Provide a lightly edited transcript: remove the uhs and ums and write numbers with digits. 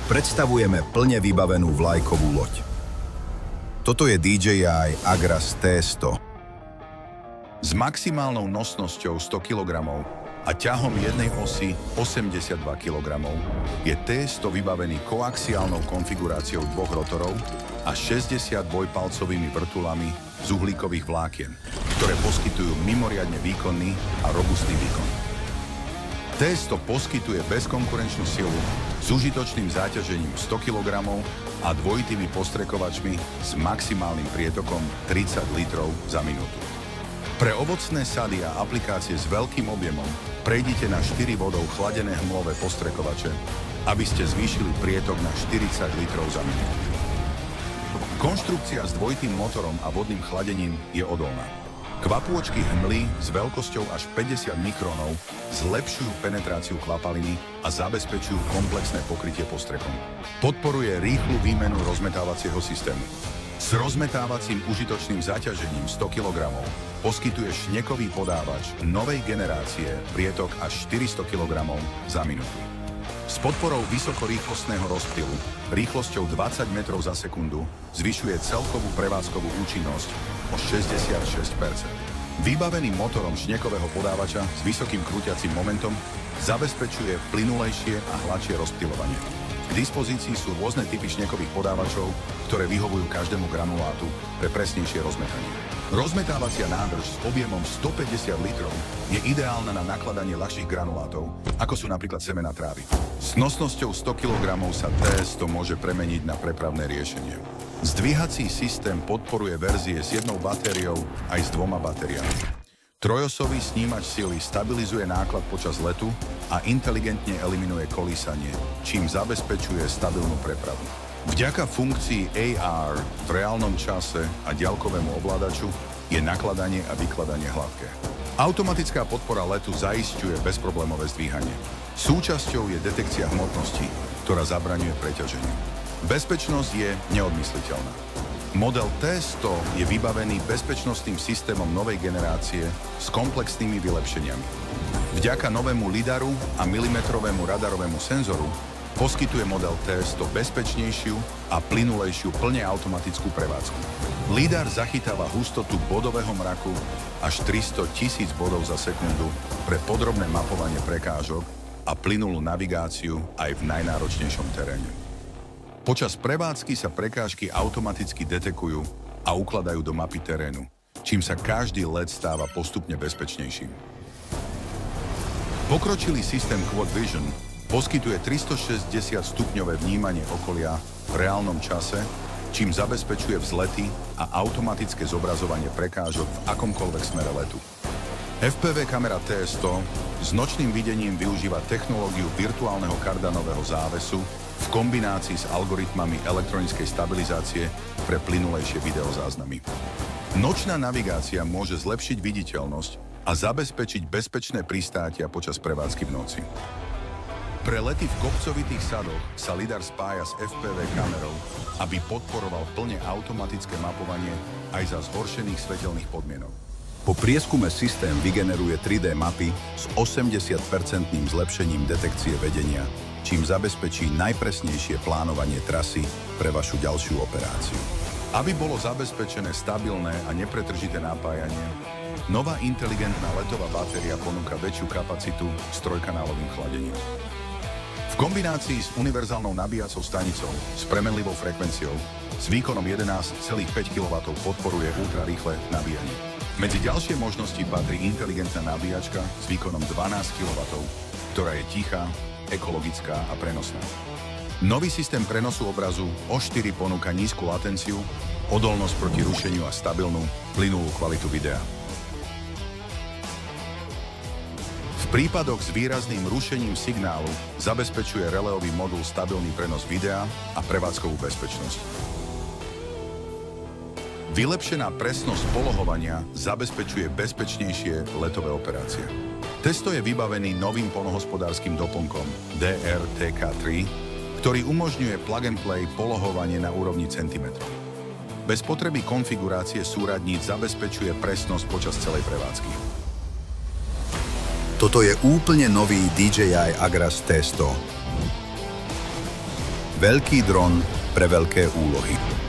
predstavujeme plne vybavenú vlajkovú loď. Toto je DJI Agras T100. S maximálnou nosnosťou 100 kg a ťahom jednej osy 82 kg je T100 vybavený koaxiálnou konfiguráciou dvoch rotorov a 60 dvojpalcovými vrtulami z uhlíkových vlákien, ktoré poskytujú mimoriadne výkonný a robustný výkon. T100 poskytuje bezkonkurenčnú silu s užitočným záťažením 100 kg a dvojitými postrekovačmi s maximálnym prietokom 30 litrov za minútu. Pre ovocné sady a aplikácie s veľkým objemom prejdite na 4 vodou chladené hmlové postrekovače, aby ste zvýšili prietok na 40 litrov za minútu. Konštrukcia s dvojitým motorom a vodným chladením je odolná. Kvapôčky hmly s veľkosťou až 50 mikronov zlepšujú penetráciu kvapaliny a zabezpečujú komplexné pokrytie postrekom. Podporuje rýchlu výmenu rozmetávacieho systému. S rozmetávacím užitočným zaťažením 100 kg poskytuje šnekový podávač novej generácie prietok až 400 kg za minútu. S podporou vysokorýchlostného rozptylu rýchlosťou 20 metrov za sekundu zvyšuje celkovú prevádzkovú účinnosť o 66%. Vybavený motorom šnekového podávača s vysokým krútiacim momentom zabezpečuje plynulejšie a hladšie rozptylovanie. K dispozícii sú rôzne typy šnekových podávačov, ktoré vyhovujú každému granulátu pre presnejšie rozmetanie. Rozmetávacia nádrž s objemom 150 litrov je ideálna na nakladanie ľahších granulátov, ako sú napríklad semená trávy. S nosnosťou 100 kg sa T100 môže premeniť na prepravné riešenie. Zdvíhací systém podporuje verzie s jednou batériou aj s dvoma batériami. Trojosový snímač sily stabilizuje náklad počas letu a inteligentne eliminuje kolísanie, čím zabezpečuje stabilnú prepravu. Vďaka funkcii AR v reálnom čase a ďalkovému ovládaču je nakladanie a vykladanie hladké. Automatická podpora letu zaisťuje bezproblémové zdvíhanie. Súčasťou je detekcia hmotnosti, ktorá zabraňuje preťaženiu. Bezpečnosť je neodmysliteľná. Model T100 je vybavený bezpečnostným systémom novej generácie s komplexnými vylepšeniami. Vďaka novému lidaru a milimetrovému radarovému senzoru poskytuje model T100 bezpečnejšiu a plynulejšiu plne automatickú prevádzku. Lidar zachytáva hustotu bodového mraku až 300 000 bodov za sekundu pre podrobné mapovanie prekážok a plynulú navigáciu aj v najnáročnejšom teréne. Počas prevádzky sa prekážky automaticky detekujú a ukladajú do mapy terénu, čím sa každý let stáva postupne bezpečnejším. Pokročilý systém Quad Vision poskytuje 360-stupňové vnímanie okolia v reálnom čase, čím zabezpečuje vzlety a automatické zobrazovanie prekážok v akomkoľvek smere letu. FPV kamera T100 s nočným videním využíva technológiu virtuálneho kardanového závesu v kombinácii s algoritmami elektronickej stabilizácie pre plynulejšie videozáznamy. Nočná navigácia môže zlepšiť viditeľnosť a zabezpečiť bezpečné pristátia počas prevádzky v noci. Pre lety v kopcovitých sadoch sa lidar spája s FPV kamerou, aby podporoval plne automatické mapovanie aj za zhoršených svetelných podmienok. Po prieskume systém vygeneruje 3D mapy s 80% zlepšením detekcie vedenia, čím zabezpečí najpresnejšie plánovanie trasy pre vašu ďalšiu operáciu. Aby bolo zabezpečené stabilné a nepretržité napájanie, nová inteligentná letová batéria ponúka väčšiu kapacitu s trojkanálovým chladením. V kombinácii s univerzálnou nabíjacou stanicou s premenlivou frekvenciou s výkonom 11,5 kW podporuje ultrarýchle nabíjanie. Medzi ďalšie možnosti patrí inteligentná nabíjačka s výkonom 12 kW, ktorá je tichá, ekologická a prenosná. Nový systém prenosu obrazu O4 ponúka nízku latenciu, odolnosť proti rušeniu a stabilnú, plynulú kvalitu videa. V prípadoch s výrazným rušením signálu zabezpečuje reléový modul stabilný prenos videa a prevádzkovú bezpečnosť. Vylepšená presnosť polohovania zabezpečuje bezpečnejšie letové operácie. T100 je vybavený novým poľnohospodárskym doplnkom DRTK3, ktorý umožňuje plug-and-play polohovanie na úrovni centimetrov. Bez potreby konfigurácie súradníc zabezpečuje presnosť počas celej prevádzky. Toto je úplne nový DJI Agras T100. Veľký dron pre veľké úlohy.